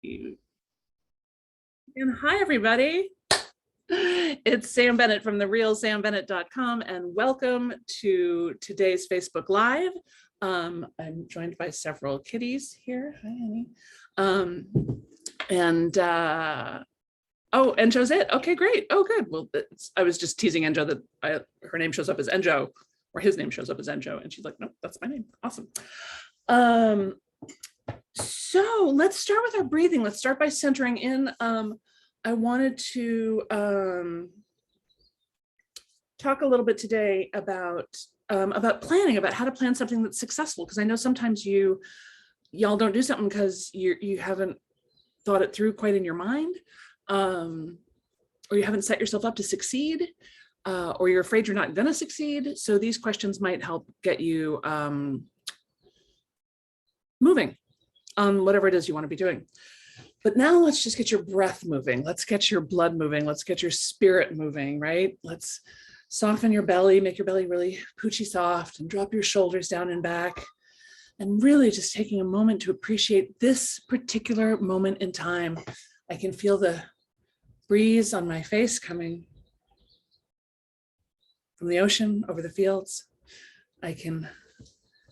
And hi, everybody. It's Sam Bennett from therealsambennett.com, and welcome to today's Facebook Live. I'm joined by several kitties here. Hi, honey. Oh, Enjo's it. Okay, great. Oh, good. Well, I was just teasing Enjo that her name shows up as Enjo, or his name shows up as Enjo, and she's like, nope, that's my name. Awesome. So let's start with our breathing. Let's start by centering in. I wanted to talk a little bit today about planning, about how to plan something that's successful, because I know sometimes y'all don't do something because you haven't thought it through quite in your mind, or you haven't set yourself up to succeed, or you're afraid you're not going to succeed. So these questions might help get you moving on whatever it is you want to be doing. But now let's just get your breath moving. Let's get your blood moving. Let's get your spirit moving, right? Let's soften your belly, make your belly really poochy soft, and drop your shoulders down and back. And really just taking a moment to appreciate this particular moment in time. I can feel the breeze on my face coming from the ocean over the fields. I can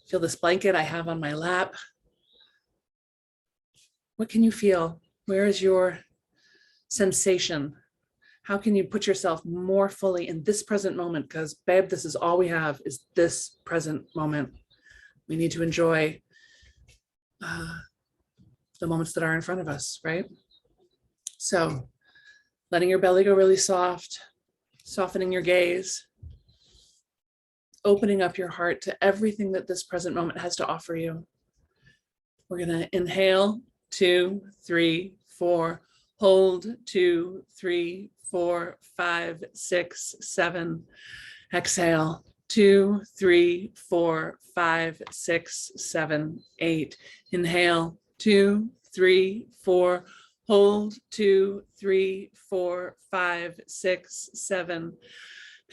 feel this blanket I have on my lap. What can you feel? Where is your sensation? How can you put yourself more fully in this present moment? Because, babe, this is all we have, is this present moment. We need to enjoy the moments that are in front of us, right? So letting your belly go really soft, softening your gaze, opening up your heart to everything that this present moment has to offer you. We're going to inhale. 2, 3, 4, hold, 2, 3, 4, 5, 6, 7, exhale, 2, 3, 4, 5, 6, 7, 8, inhale, 2, 3, 4, hold, 2, 3, 4, 5, 6, 7,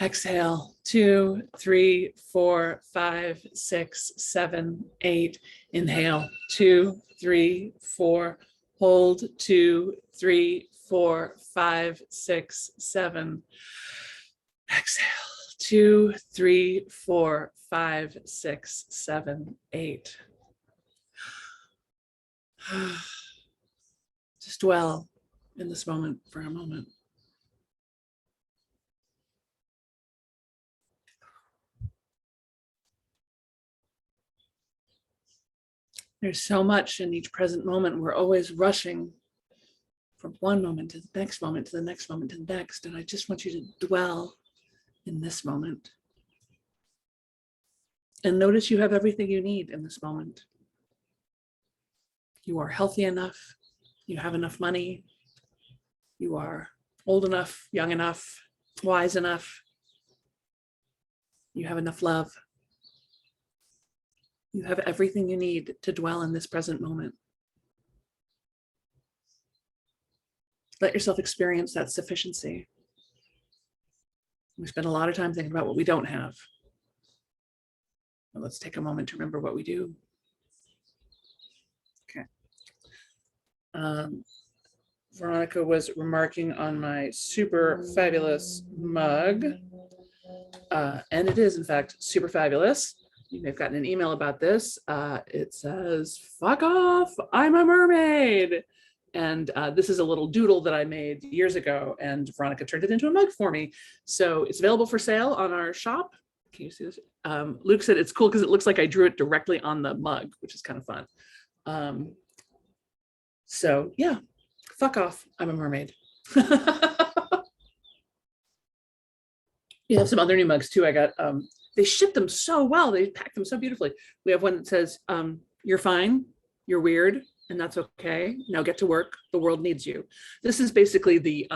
exhale, 2, 3, 4, 5, 6, 7, 8, inhale, 2, 3, 4, hold, 2, 3, 4, 5, 6, 7, exhale, 2, 3, 4, 5, 6, 7, 8. Just dwell in this moment for a moment. There's so much in each present moment. We're always rushing from one moment to the next moment, to the next moment, to the next. And I just want you to dwell in this moment. And notice you have everything you need in this moment. You are healthy enough. You have enough money. You are old enough, young enough, wise enough. You have enough love. You have everything you need to dwell in this present moment. Let yourself experience that sufficiency. We spend a lot of time thinking about what we don't have. But let's take a moment to remember what we do. Okay. Veronica was remarking on my super fabulous mug. And it is, in fact, super fabulous. You may have gotten an email about this. It says, "Fuck off, I'm a mermaid." And this is a little doodle that I made years ago, and Veronica turned it into a mug for me. So it's available for sale on our shop. Can you see this? Luke said it's cool because it looks like I drew it directly on the mug, which is kind of fun. So yeah, fuck off, I'm a mermaid. You have some other new mugs too. I got, they ship them so well. They pack them so beautifully. We have one that says, "You're fine, you're weird, and that's okay. Now get to work. The world needs you." This is basically the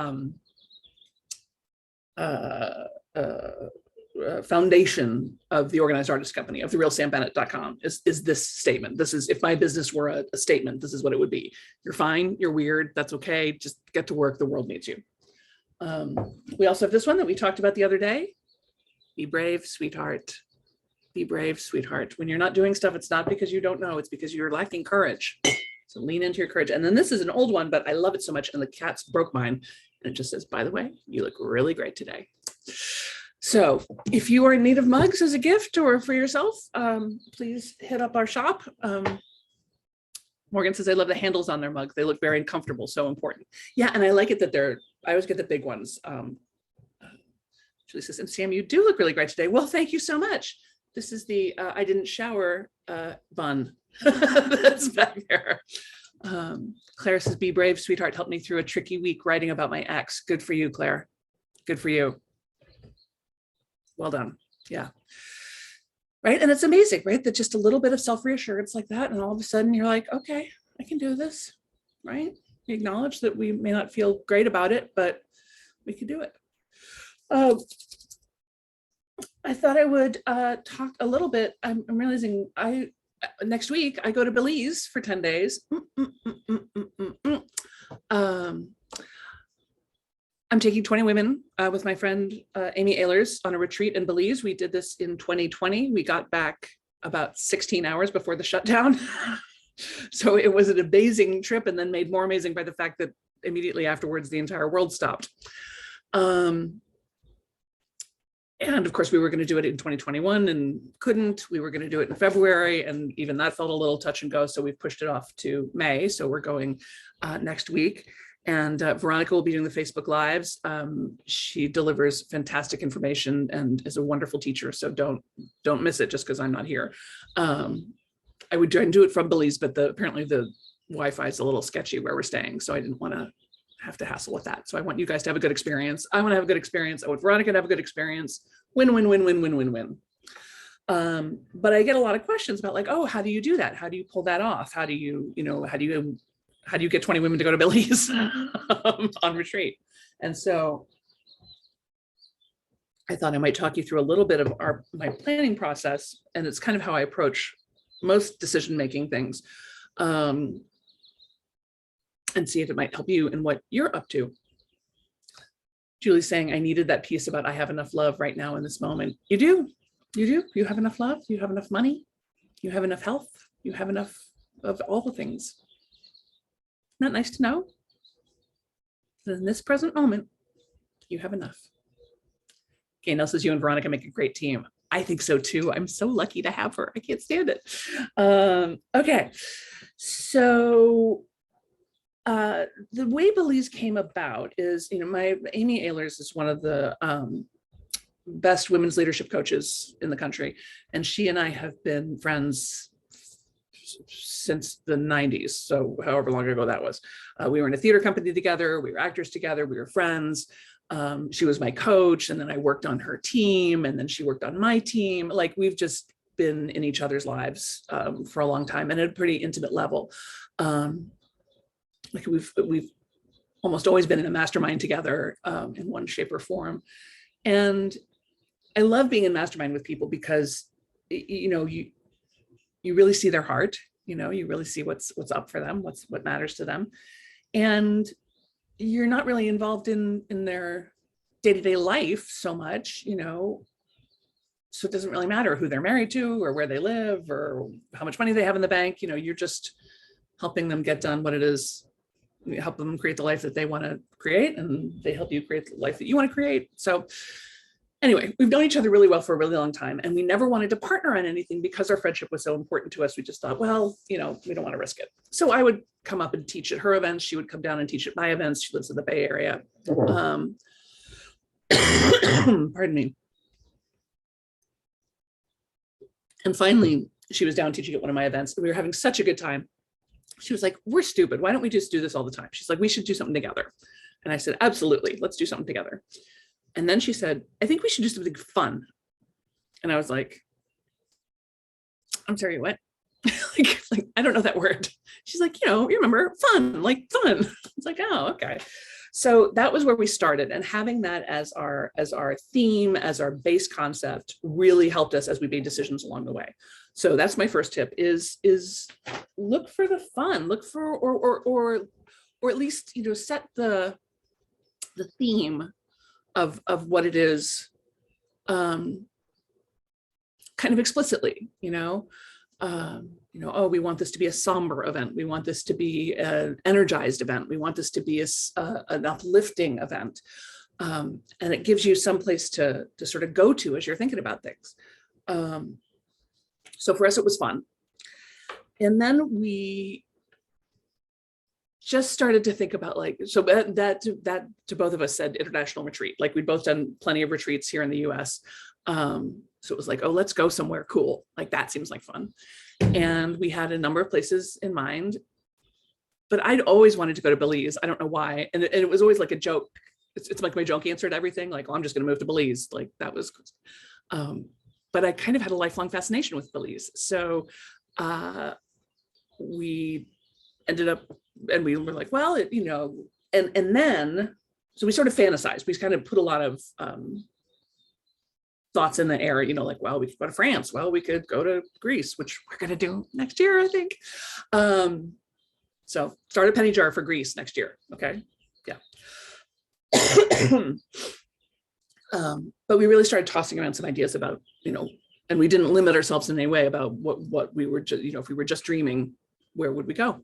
foundation of the Organized Artist Company, of therealsambennett.com, is this statement. This is, if my business were a statement, this is what it would be. You're fine, you're weird, that's okay. Just get to work. The world needs you. We also have this one that we talked about the other day. Be brave, sweetheart. Be brave, sweetheart. When you're not doing stuff, it's not because you don't know, it's because you're lacking courage. So lean into your courage. And then this is an old one, but I love it so much. And the cats broke mine. And it just says, by the way, you look really great today. So if you are in need of mugs as a gift or for yourself, please hit up our shop. Morgan says, I love the handles on their mugs. They look very comfortable, so important. Yeah, and I like it that I always get the big ones. Julie says, and Sam, you do look really great today. Well, thank you so much. This is the I didn't shower bun that's back there. Claire says, be brave, sweetheart. Helped me through a tricky week writing about my ex. Good for you, Claire. Good for you. Well done. Yeah. Right. And it's amazing, right? That just a little bit of self-reassurance like that. And all of a sudden you're like, okay, I can do this. Right. We acknowledge that we may not feel great about it, but we can do it. I thought I would talk a little bit. I'm realizing next week I go to Belize for 10 days. I'm taking 20 women with my friend Amy Ehlers on a retreat in Belize. We did this in 2020. We got back about 16 hours before the shutdown. So it was an amazing trip, and then made more amazing by the fact that immediately afterwards the entire world stopped. And of course, we were going to do it in 2021 and couldn't. We were going to do it in February, and even that felt a little touch and go. So we've pushed it off to May. So we're going next week. And Veronica will be doing the Facebook Lives. She delivers fantastic information and is a wonderful teacher. So don't miss it just because I'm not here. I would try and do it from Belize, but apparently the Wi-Fi is a little sketchy where we're staying. So I didn't want to have to hassle with that. So I want you guys to have a good experience. I want to have a good experience. I want Veronica to have a good experience. Win, win, win, win, win, win, win. But I get a lot of questions about like, oh, how do you do that? How do you pull that off? How do you get 20 women to go to Belize on retreat? And so I thought I might talk you through a little bit of my planning process. And it's kind of how I approach most decision-making things. And see if it might help you in what you're up to. Julie's saying, I needed that piece about I have enough love right now in this moment. You do. You have enough love. You have enough money. You have enough health. You have enough of all the things. Isn't that nice to know? That in this present moment, you have enough. Gaynell says, you and Veronica make a great team. I think so too. I'm so lucky to have her. I can't stand it. Okay. So the way Belize came about is, my Amy Ehlers is one of the best women's leadership coaches in the country. And she and I have been friends since the 90s. So however long ago that was. We were in a theater company together. We were actors together. We were friends. She was my coach. And then I worked on her team. And then she worked on my team. Like we've just been in each other's lives for a long time and at a pretty intimate level. Like we've almost always been in a mastermind together in one shape or form. And I love being in mastermind with people because, you really see their heart, you really see what's up for them, what matters to them. And you're not really involved in their day-to-day life so much, so it doesn't really matter who they're married to or where they live or how much money they have in the bank. You're just helping them get done what it is, help them create the life that they want to create, and they help you create the life that you want to create. So anyway, we've known each other really well for a really long time, and we never wanted to partner on anything because our friendship was so important to us. We just thought, well, we don't want to risk it. So I would come up and teach at her events. She would come down and teach at my events. She lives in the Bay Area. Pardon me. And finally, she was down teaching at one of my events, and we were having such a good time. She was like, we're stupid. Why don't we just do this all the time? She's like, we should do something together. And I said, absolutely, let's do something together. And then she said, I think we should do something fun. And I was like, I'm sorry, what? like, I don't know that word. She's like, you remember fun, like fun. It's like, oh, okay. So that was where we started, and having that as our theme, as our base concept really helped us as we made decisions along the way. So that's my first tip is look for the fun, look for, or at least, set the theme of what it is, kind of explicitly, oh, we want this to be a somber event. We want this to be an energized event. We want this to be an uplifting event. And it gives you some place to sort of go to as you're thinking about things. So for us, it was fun. And then we just started to think about so that to both of us said international retreat. Like we'd both done plenty of retreats here in the US. So it was like, oh, let's go somewhere cool. Like that seems like fun. And we had a number of places in mind, but I'd always wanted to go to Belize. I don't know why. And it was always like a joke. It's like my joke answer to everything. Like, oh, I'm just going to move to Belize. Like that was, but I kind of had a lifelong fascination with Belize. So we ended up, and we were like, well, and then, so we sort of fantasized. We kind of put a lot of thoughts in the air, like, well, we could go to France. Well, we could go to Greece, which we're going to do next year, I think. So start a penny jar for Greece next year. Okay. Yeah. But we really started tossing around some ideas about, and we didn't limit ourselves in any way about what we were just, if we were just dreaming, where would we go?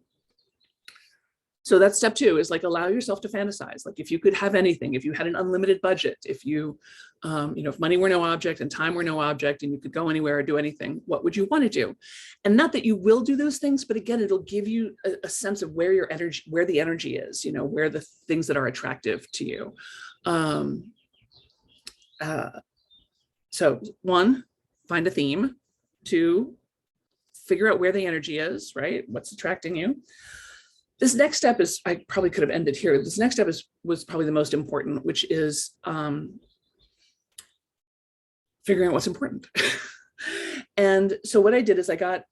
So that's step 2 is like, allow yourself to fantasize. Like if you could have anything, if you had an unlimited budget, if you, if money were no object and time were no object and you could go anywhere or do anything, what would you want to do? And not that you will do those things, but again, it'll give you a sense of where your energy, where the energy is, where the things that are attractive to you. So 1, find a theme. 2, figure out where the energy is, right? What's attracting you? This next step is, I probably could have ended here. This next step was probably the most important, which is figuring out what's important. And so what I did is I got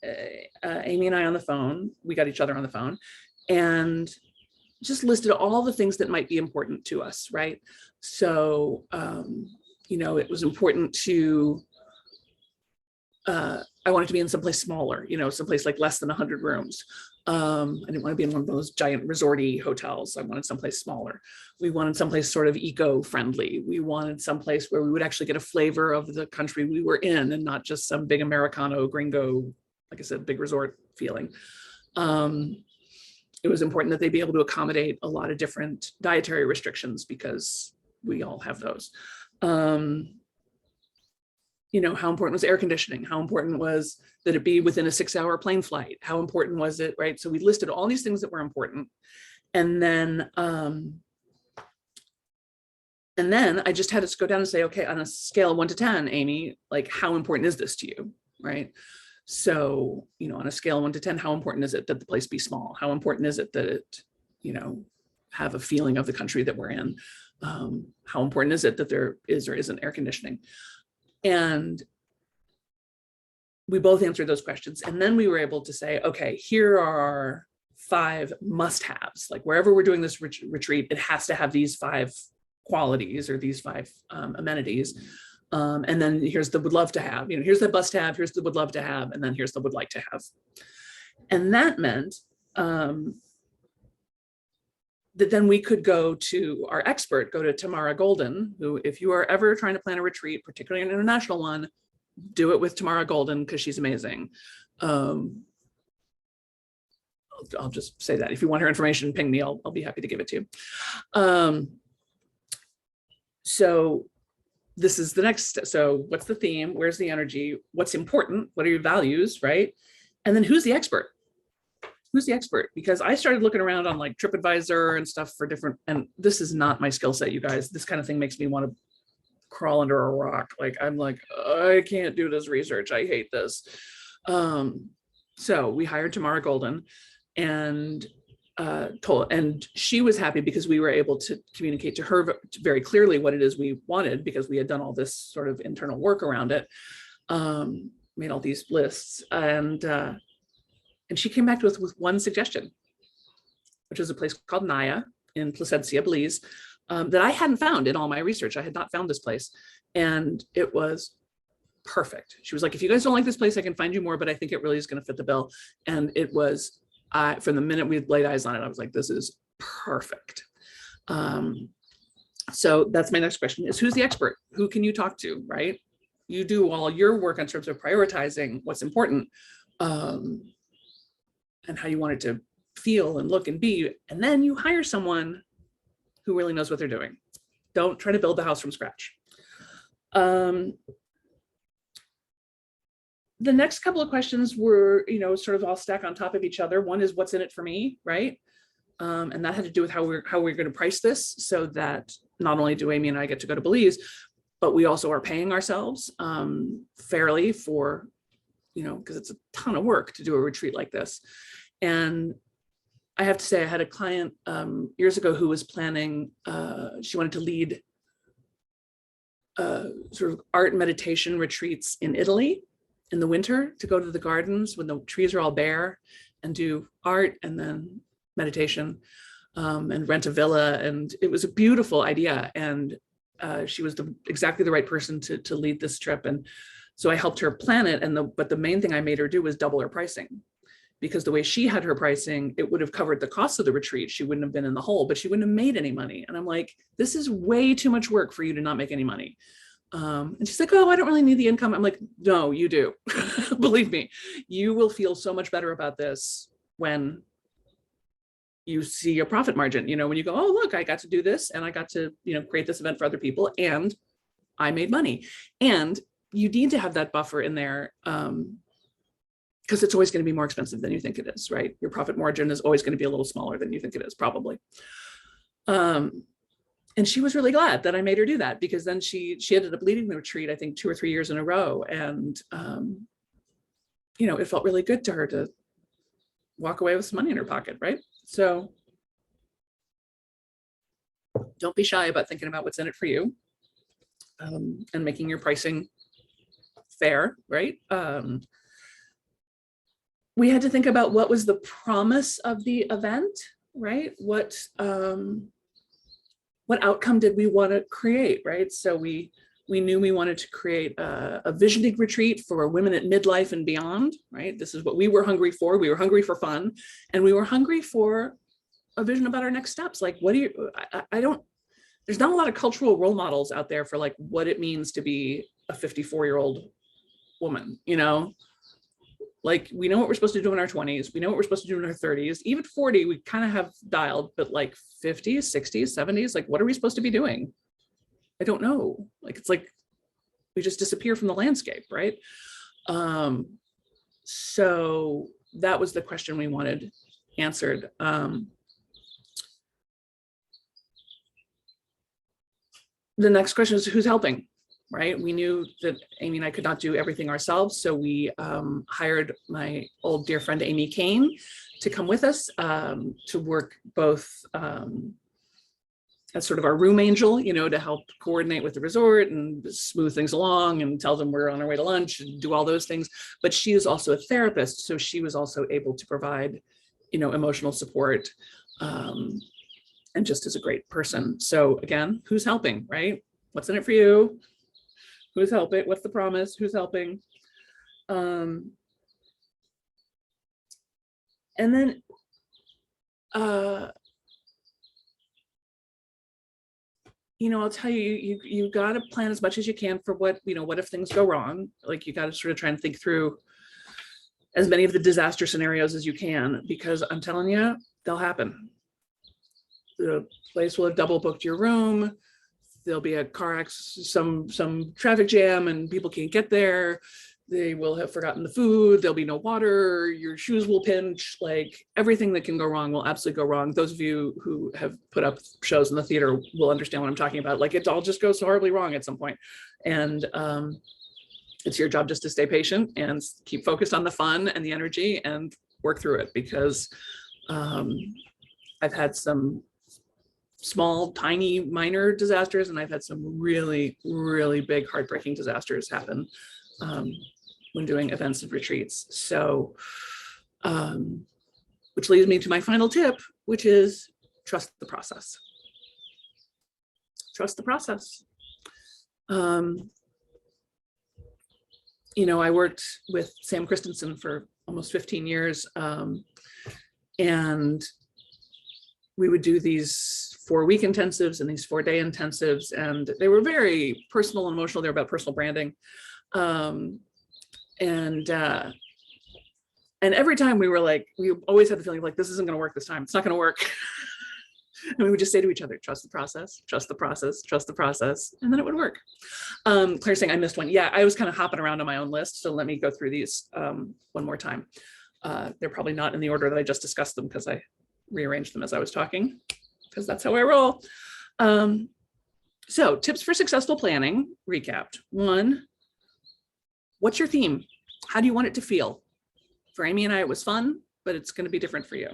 Amy and I on the phone. We got each other on the phone and just listed all the things that might be important to us, right? So, it was important to, I wanted to be in someplace smaller, someplace like less than 100 rooms. I didn't want to be in one of those giant resorty hotels. I wanted someplace smaller. We wanted someplace sort of eco-friendly. We wanted someplace where we would actually get a flavor of the country we were in and not just some big Americano gringo, like I said, big resort feeling. It was important that they be able to accommodate a lot of different dietary restrictions because we all have those. How important was air conditioning? How important was that it be within a 6-hour plane flight? How important was it, right? So we listed all these things that were important. And then I just had to go down and say, okay, on a scale of 1 to 10, Amy, like how important is this to you, right? So, on a scale of 1 to 10, how important is it that the place be small? How important is it that it, have a feeling of the country that we're in? How important is it that there is or isn't air conditioning? And we both answered those questions. And then we were able to say, okay, here are our 5 must-haves. Like wherever we're doing this retreat, it has to have these 5 qualities or these 5 amenities. And then here's the would love to have, here's the must have, here's the would love to have, and then here's the would like to have. And that meant that then we could go to our expert, go to Tamara Golden, who, if you are ever trying to plan a retreat, particularly an international one, do it with Tamara Golden because she's amazing. I'll just say that. If you want her information, ping me, I'll be happy to give it to you. So this is the next. So what's the theme? Where's the energy? What's important? What are your values, right? And then who's the expert? Who's the expert? Because I started looking around on like TripAdvisor and stuff for different, and this is not my skill set, you guys. This kind of thing makes me want to crawl under a rock. Like, I'm like, I can't do this research. I hate this. So we hired Tamara Golden and and she was happy because we were able to communicate to her very clearly what it is we wanted, because we had done all this sort of internal work around it, made all these lists, and she came back to us with one suggestion, which is a place called Naya in Placencia, Belize, that I hadn't found in all my research. I had not found this place, and it was perfect. She was like, if you guys don't like this place, I can find you more, but I think it really is going to fit the bill. And it was, from the minute we laid eyes on it, I was like, this is perfect. So that's my next question is, who's the expert? Who can you talk to, right? You do all your work in terms of prioritizing what's important. and how you want it to feel and look and be. And then you hire someone who really knows what they're doing. Don't try to build the house from scratch. The next couple of questions were, sort of all stack on top of each other. One is, what's in it for me, right? And that had to do with how we're going to price this, so that not only do Amy and I get to go to Belize, but we also are paying ourselves fairly for, because it's a ton of work to do a retreat like this. And I have to say, I had a client years ago who was planning, she wanted to lead sort of art meditation retreats in Italy in the winter, to go to the gardens when the trees are all bare and do art and then meditation, and rent a villa. And it was a beautiful idea. And she was exactly the right person to lead this trip. And so I helped her plan it. But the main thing I made her do was double her pricing, because the way she had her pricing, it would have covered the cost of the retreat. She wouldn't have been in the hole, but she wouldn't have made any money. And I'm like, this is way too much work for you to not make any money. And she's like, oh, I don't really need the income. I'm like, no, you do. Believe me, you will feel so much better about this when you see a profit margin, when you go, oh, look, I got to do this and I got to, create this event for other people and I made money. And you need to have that buffer in there, because it's always going to be more expensive than you think it is, right? Your profit margin is always going to be a little smaller than you think it is, probably. And she was really glad that I made her do that, because then she ended up leading the retreat, I think 2 or 3 years in a row. And, it felt really good to her to walk away with some money in her pocket, right? So don't be shy about thinking about what's in it for you, and making your pricing fair, right? We had to think about what was the promise of the event, right? What outcome did we want to create, right? So we knew we wanted to create a visioning retreat for women at midlife and beyond, right? This is what we were hungry for. We were hungry for fun, and we were hungry for a vision about our next steps. Like, there's not a lot of cultural role models out there for like what it means to be a 54-year-old woman, Like, we know what we're supposed to do in our 20s. We know what we're supposed to do in our 30s. Even 40, we kind of have dialed, but like 50s, 60s, 70s, like, what are we supposed to be doing? I don't know. Like, it's like we just disappear from the landscape, right? So that was the question we wanted answered. The next question is, who's helping? Right? We knew that Amy and I could not do everything ourselves. So we hired my old dear friend, Amy Kane, to come with us, to work both as sort of our room angel, to help coordinate with the resort and smooth things along and tell them we're on our way to lunch and do all those things. But she is also a therapist. So she was also able to provide, emotional support, and just as a great person. So again, who's helping, right? What's in it for you? Who's helping? What's the promise? Who's helping? And then, I'll tell you, you got to plan as much as you can for what if things go wrong. Like, you got to sort of try and think through as many of the disaster scenarios as you can, because I'm telling you, they'll happen. The place will have double booked your room. There'll be a car accident, some traffic jam, and people can't get there. They will have forgotten the food. There'll be no water. Your shoes will pinch. Like, everything that can go wrong will absolutely go wrong. Those of you who have put up shows in the theater will understand what I'm talking about. Like, it all just goes horribly wrong at some point. And it's your job just to stay patient and keep focused on the fun and the energy and work through it, because I've had some small, tiny, minor disasters, and I've had some really, really big, heartbreaking disasters happen when doing events and retreats. So, which leads me to my final tip, which is trust the process. Trust the process. I worked with Sam Christensen for almost 15 years, and we would do these 4-week intensives and these 4-day intensives, and they were very personal and emotional. They're about personal branding. And And every time we were like, we always had the feeling like, this isn't going to work this time. It's not going to work. And we would just say to each other, trust the process, trust the process, trust the process. And then it would work. Claire's saying I missed one. Yeah, I was kind of hopping around on my own list. So let me go through these one more time. They're probably not in the order that I just discussed them because I rearranged them as I was talking, because that's how I roll. So tips for successful planning, recapped. 1, what's your theme? How do you want it to feel? For Amy and I, it was fun, but it's going to be different for you.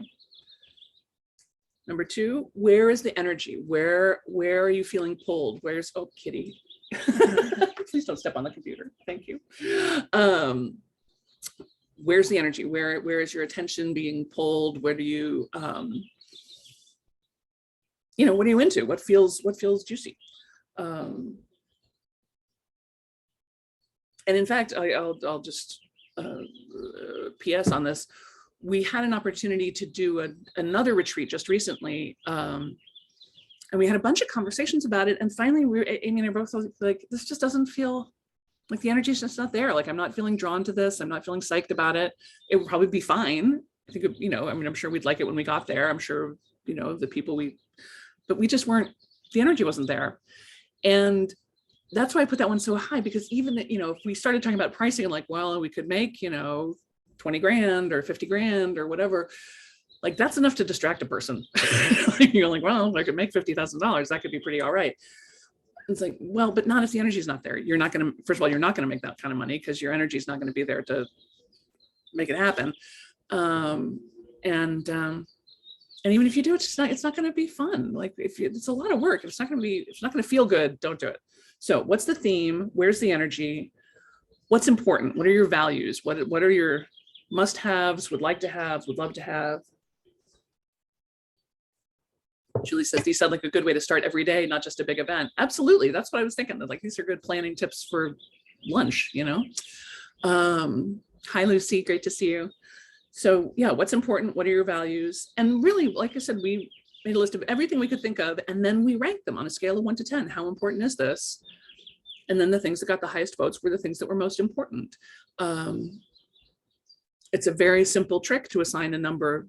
Number 2, where is the energy? Where are you feeling pulled? Where's, oh, kitty. Please don't step on the computer. Thank you. Where's the energy? Where is your attention being pulled? Where do you, what are you into? What feels juicy? And in fact, I'll just PS on this. We had an opportunity to do another retreat just recently, and we had a bunch of conversations about it. And finally, Amy and I both like, this just doesn't feel like the energy is just not there. Like, I'm not feeling drawn to this. I'm not feeling psyched about it. It would probably be fine. I think, I'm sure we'd like it when we got there. I'm sure, the people but we just weren't, the energy wasn't there. And that's why I put that one so high, because even, if we started talking about pricing and like, well, we could make, 20 grand or 50 grand or whatever, like that's enough to distract a person. You're like, well, I could make $50,000. That could be pretty all right. It's like, well, but not if the energy is not there. You're not going to, first of all, you're not going to make that kind of money because your energy is not going to be there to make it happen. And even if you do, it's not going to be fun. Like it's a lot of work. It's not going to feel good. Don't do it. So what's the theme? Where's the energy? What's important? What are your values? What are your must-haves, would like to have, would love to have? Julie says, these sound like a good way to start every day, not just a big event. Absolutely. That's what I was thinking. Like, these are good planning tips for lunch, Hi, Lucy. Great to see you. So yeah, what's important? What are your values? And really, like I said, we made a list of everything we could think of, and then we ranked them on a scale of 1 to 10. How important is this? And then the things that got the highest votes were the things that were most important. It's a very simple trick to assign a number,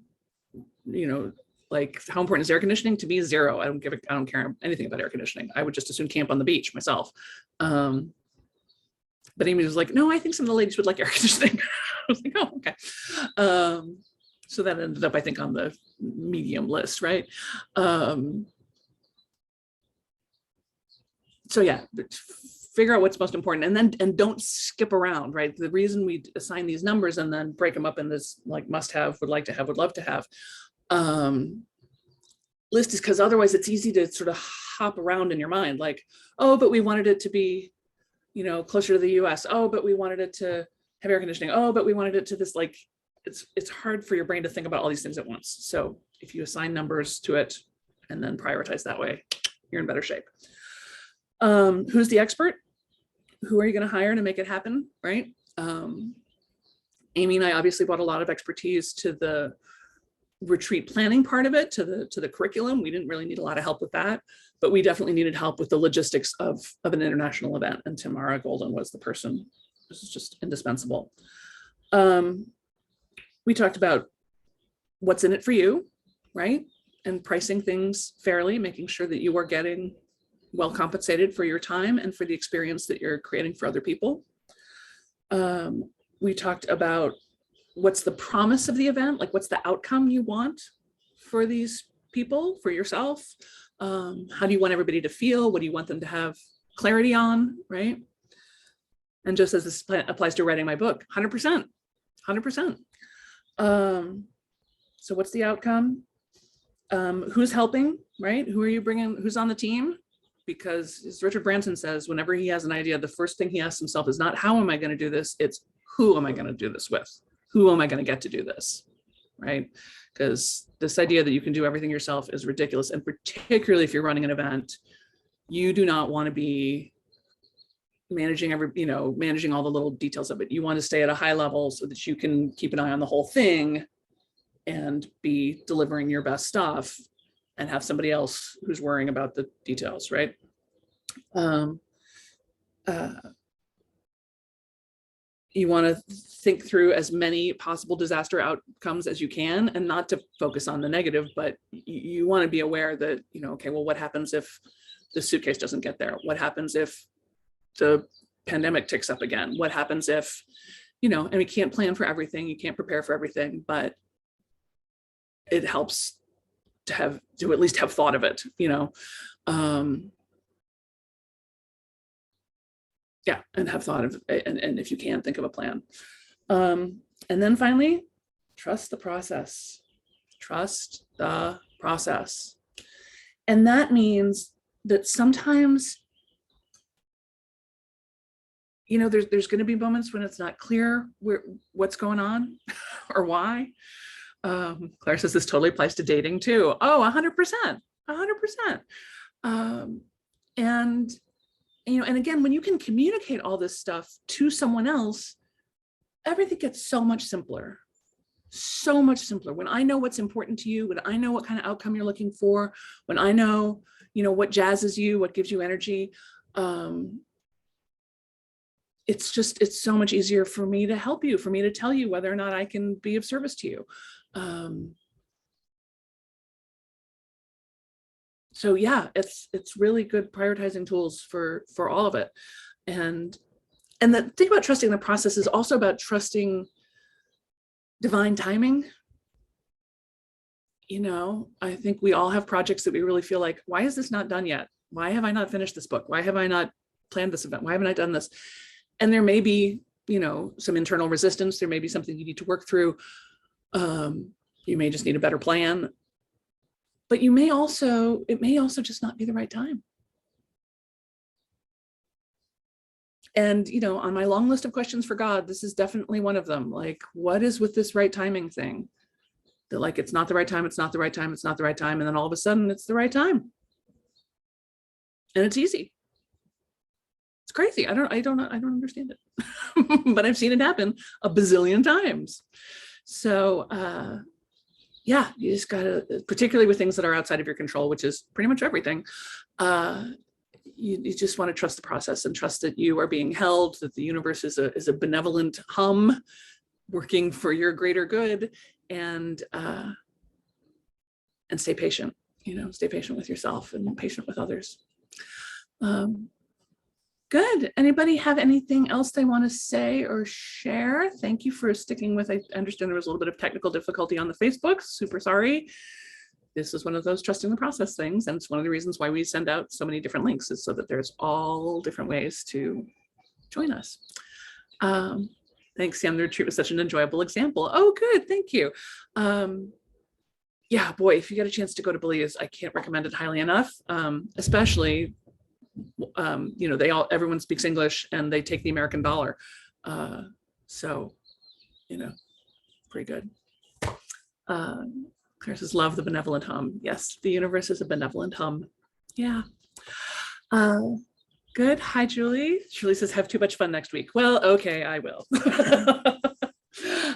like how important is air conditioning? To me, 0. I don't care anything about air conditioning. I would just as soon camp on the beach myself. But Amy was like, no, I think some of the ladies would like air conditioning. I was like, oh, okay. So that ended up, I think, on the medium list, right? So yeah, figure out what's most important, and don't skip around, right? The reason we assign these numbers and then break them up in this like must have, would like to have, would love to have list is because otherwise it's easy to sort of hop around in your mind, like, oh, but we wanted it to be, closer to the US. Oh, but we wanted it to have air conditioning. Oh, but we wanted it to this, like, it's hard for your brain to think about all these things at once. So if you assign numbers to it and then prioritize that way, you're in better shape. Who's the expert? Who are you going to hire to make it happen, right? Amy and I obviously brought a lot of expertise to the retreat planning part of it, to the curriculum. We didn't really need a lot of help with that, but we definitely needed help with the logistics of an international event. And Tamara Golden was the person. This is just indispensable. We talked about what's in it for you, right? And pricing things fairly, making sure that you are getting well compensated for your time and for the experience that you're creating for other people. We talked about what's the promise of the event, like what's the outcome you want for these people, for yourself? How do you want everybody to feel? What do you want them to have clarity on, right? And just as this applies to writing my book, 100%, 100%. So what's the outcome? Who's helping, right? Who are you bringing? Who's on the team? Because as Richard Branson says, whenever he has an idea, the first thing he asks himself is not how am I going to do this? It's who am I going to do this with? Who am I going to get to do this, right? Because this idea that you can do everything yourself is ridiculous. And particularly if you're running an event, you do not want to be managing managing all the little details of it. You want to stay at a high level so that you can keep an eye on the whole thing and be delivering your best stuff and have somebody else who's worrying about the details, right? You want to think through as many possible disaster outcomes as you can, and not to focus on the negative, but you want to be aware that, okay, well, what happens if the suitcase doesn't get there? What happens if the pandemic ticks up again? What happens if, and we can't plan for everything, you can't prepare for everything, but it helps to at least have thought of it, yeah, and have thought of, and if you can, think of a plan. And then finally, trust the process. Trust the process. And that means that sometimes, there's going to be moments when it's not clear what's going on or why. Claire says this totally applies to dating too. Oh, 100%, 100%. And again, when you can communicate all this stuff to someone else, everything gets so much simpler. So much simpler. When I know what's important to you, when I know what kind of outcome you're looking for, when I know, what jazzes you, what gives you energy, it's so much easier for me to help you, for me to tell you whether or not I can be of service to you. So yeah, it's really good prioritizing tools for all of it. And the thing about trusting the process is also about trusting divine timing. I think we all have projects that we really feel like, why is this not done yet? Why have I not finished this book? Why have I not planned this event? Why haven't I done this? And there may be, some internal resistance. There may be something you need to work through. You may just need a better plan. But it may also just not be the right time. And, on my long list of questions for God, this is definitely one of them. Like, what is with this right timing thing? That like, it's not the right time, it's not the right time, it's not the right time. And then all of a sudden it's the right time. And it's easy. It's crazy. I don't understand it, but I've seen it happen a bazillion times. So, yeah, you just gotta, particularly with things that are outside of your control, which is pretty much everything. You just want to trust the process and trust that you are being held, that the universe is a benevolent hum working for your greater good, and stay patient, stay patient with yourself and patient with others. Good. Anybody have anything else they want to say or share? Thank you for sticking with. I understand there was a little bit of technical difficulty on the Facebook. Super sorry. This is one of those trusting the process things. And it's one of the reasons why we send out so many different links, is so that there's all different ways to join us. Thanks, Sam. The retreat was such an enjoyable example. Oh, good. Thank you. Yeah, boy, if you get a chance to go to Belize, I can't recommend it highly enough, especially everyone speaks English and they take the American dollar. So, pretty good. Claire says, love the benevolent hum. Yes, the universe is a benevolent hum. Yeah. Good. Hi, Julie. Julie says, have too much fun next week. Well, okay, I will.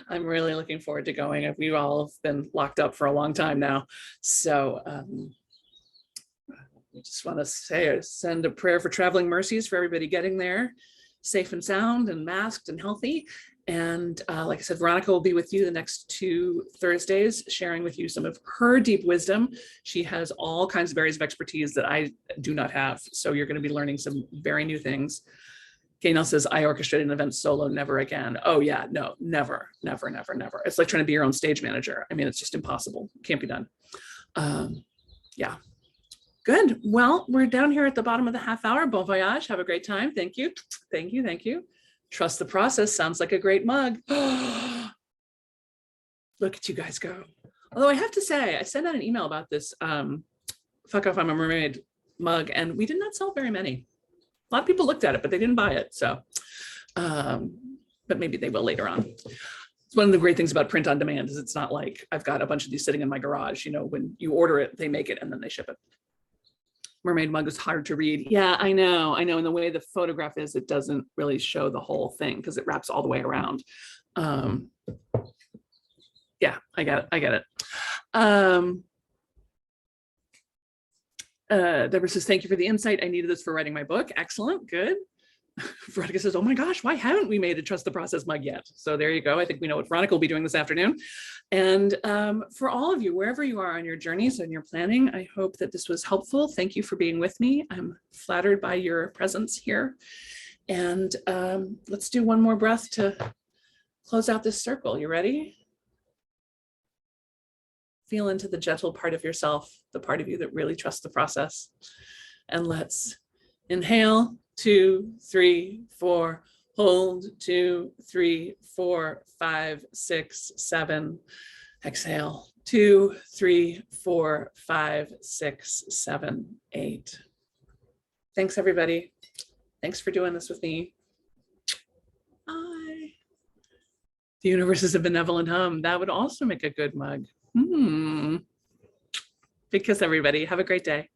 I'm really looking forward to going. We've all been locked up for a long time now. So, I just want to send a prayer for traveling mercies for everybody getting there safe and sound and masked and healthy. And like I said, Veronica will be with you the next 2 Thursdays, sharing with you some of her deep wisdom. She has all kinds of areas of expertise that I do not have. So you're going to be learning some very new things. Gaynell says, I orchestrated an event solo, never again. Oh yeah, no, never, never, never, never. It's like trying to be your own stage manager. I mean, it's just impossible. Can't be done. Yeah. Good. Well, we're down here at the bottom of the half hour. Bon voyage. Have a great time. Thank you. Thank you. Thank you. Trust the process. Sounds like a great mug. Look at you guys go. Although I have to say, I sent out an email about this fuck off, I'm a mermaid mug, and we did not sell very many. A lot of people looked at it, but they didn't buy it. So, but maybe they will later on. It's one of the great things about print on demand is it's not like I've got a bunch of these sitting in my garage. When you order it, they make it and then they ship it. Mermaid mug is hard to read. Yeah, I know. And the way the photograph is, it doesn't really show the whole thing because it wraps all the way around. Yeah, I get it. Deborah says, thank you for the insight. I needed this for writing my book. Excellent, good. Veronica says, oh my gosh, why haven't we made a trust the process mug yet? So there you go. I think we know what Veronica will be doing this afternoon. And for all of you, wherever you are on your journeys and your planning, I hope that this was helpful. Thank you for being with me. I'm flattered by your presence here. And let's do one more breath to close out this circle. You ready? Feel into the gentle part of yourself, the part of you that really trusts the process. And let's inhale, 2, 3, 4, hold, 2, 3, 4, 5, 6, 7. Exhale, 2, 3, 4, 5, 6, 7, 8. Thanks, everybody. Thanks for doing this with me. Bye. The universe is a benevolent hum. That would also make a good mug. Big kiss, everybody. Have a great day.